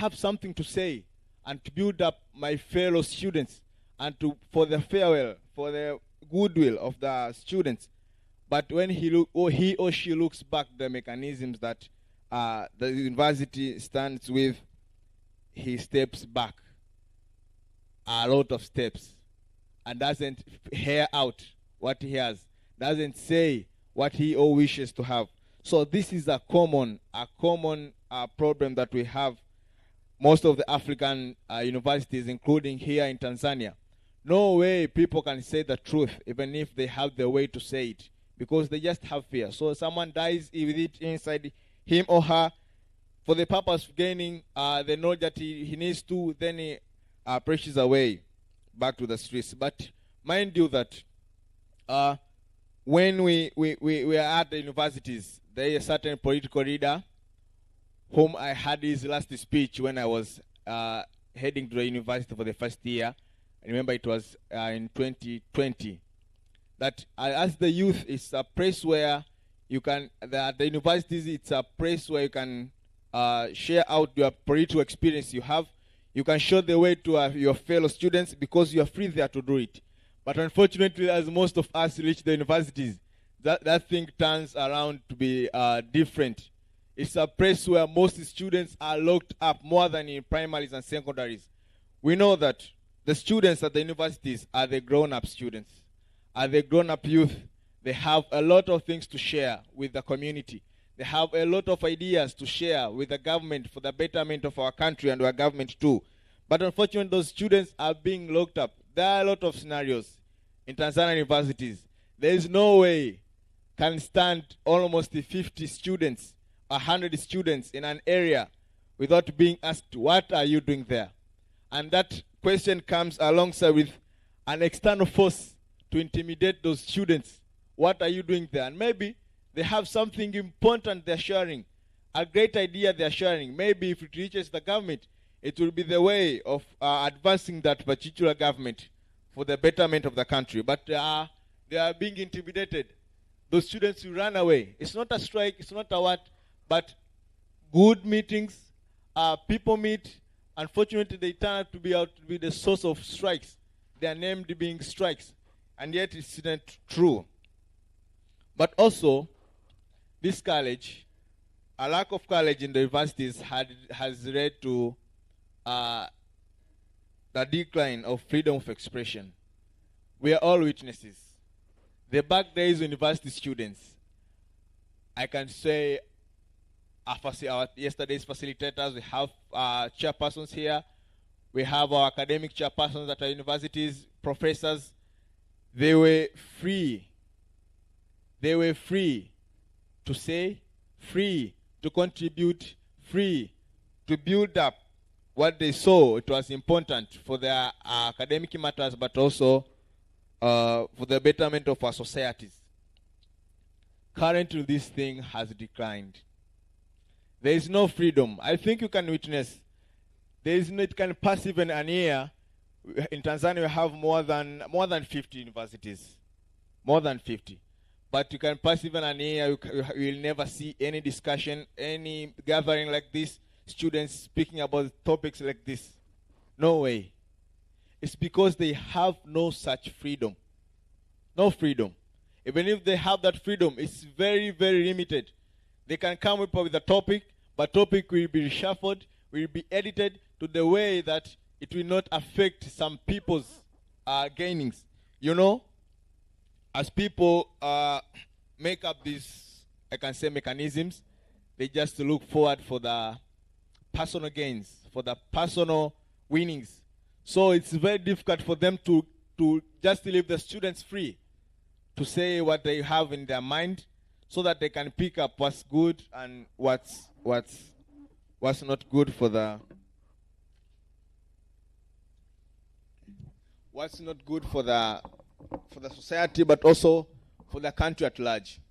have something to say and to build up my fellow students and for the farewell, for the goodwill of the students. But when he or she looks back the mechanisms that the university stands with, he steps back a lot of steps and doesn't hear out what he has, doesn't say what he or wishes to have. So this is a common problem that we have most of the African universities, including here in Tanzania. No way people can say the truth, even if they have the way to say it, because they just have fear. So someone dies with it inside him or her for the purpose of gaining the knowledge that he needs to, then he pushes away back to the streets. But mind you that when we are at the universities, there is a certain political leader whom I had his last speech when I was heading to the university for the first year. I remember it was in 2020. That as the youth, it's a place where you can, the universities, it's a place where you can share out your political experience you have. You can show the way to your fellow students because you are free there to do it. But unfortunately, as most of us reach the universities, that thing turns around to be different. It's a place where most students are locked up more than in primaries and secondaries. We know that the students at the universities are the grown-up students, are the grown-up youth. They have a lot of things to share with the community. They have a lot of ideas to share with the government for the betterment of our country and our government too. But unfortunately, those students are being locked up. There are a lot of scenarios in Tanzania universities. There is no way can stand almost 50 students, 100 students in an area without being asked, what are you doing there? And that question comes alongside with an external force to intimidate those students. What are you doing there? And maybe they have something important they're sharing, a great idea they're sharing. Maybe if it reaches the government, it will be the way of advancing that particular government for the betterment of the country. But they are being intimidated. Those students will run away. It's not a strike, it's not a what, but good meetings, people meet. Unfortunately, they turn out to be the source of strikes. They are named being strikes. And yet it's not true. But also, this college, a lack of college in the universities has led to the decline of freedom of expression. We are all witnesses. The back days university students, I can say our yesterday's facilitators, we have chairpersons here, we have our academic chairpersons at our universities, professors. They were free. They were free to say, free to contribute, free to build up what they saw it was important for their academic matters, but also for the betterment of our societies. Currently, this thing has declined. There is no freedom. I think you can witness. There is no, it can pass even an year. In Tanzania, we have more than 50 universities. More than 50. But you can pass even an year, you will never see any discussion, any gathering like this, students speaking about topics like this. No way. It's because they have no such freedom. No freedom. Even if they have that freedom, it's very, very limited. They can come up with a topic, but topic will be reshuffled, will be edited to the way that it will not affect some people's gainings. You know, as people make up these, I can say, mechanisms, they just look forward for the personal gains, for the personal winnings. So it's very difficult for them to just leave the students free to say what they have in their mind, so that they can pick up what's good and what's not good for the society, but also for the country at large.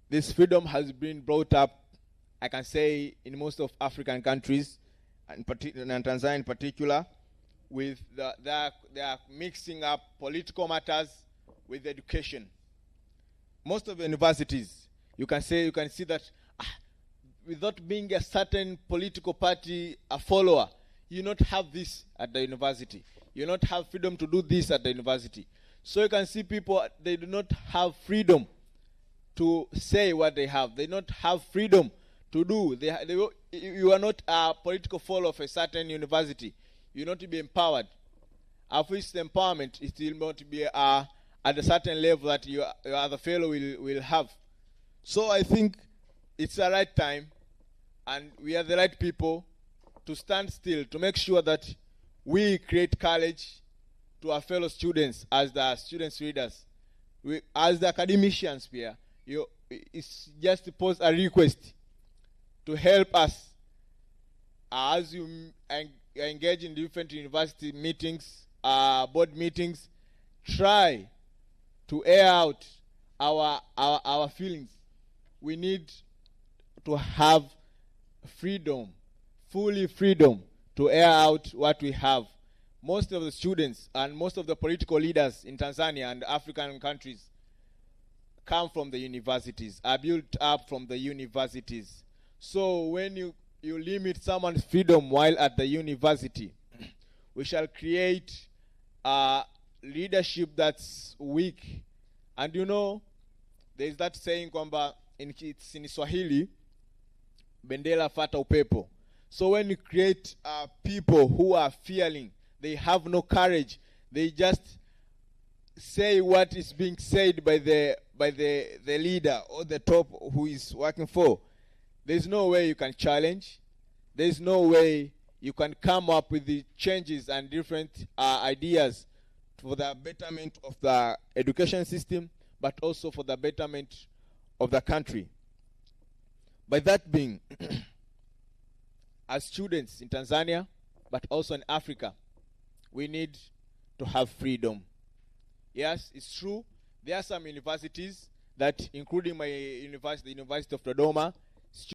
This freedom has been brought up, I can say, in most of African countries, and Tanzania in particular, with they are mixing up political matters with education. Most of the universities, you can see that without being a certain political party a follower, you not have this at the university. You not have freedom to do this at the university. So you can see people, they do not have freedom to say what they have. They don't have freedom to do. You are not a political follower of a certain university. You not to be empowered. Of which the empowerment is still not be at a certain level that your other fellow will have. So I think it's the right time, and we are the right people to stand still, to make sure that we create courage to our fellow students as the students leaders. As the academicians here, it's just to pose a request to help us as you engage in different university meetings, board meetings. Try to air out our feelings. We need to have freedom, fully freedom to air out what we have. Most of the students and most of the political leaders in Tanzania and African countries come from the universities, are built up from the universities. So when you limit someone's freedom while at the university, we shall create a leadership that's weak. And you know, there's that saying kwamba it's in Swahili, bendera fata upepo. So when you create people who are fearing, they have no courage, they just say what is being said by the leader or the top who is working for. There's no way you can challenge. There's no way you can come up with the changes and different ideas for the betterment of the education system, but also for the betterment of the country. By that being, as students in Tanzania, but also in Africa, we need to have freedom. Yes, it's true. There are some universities that, including my university, the University of Dodoma,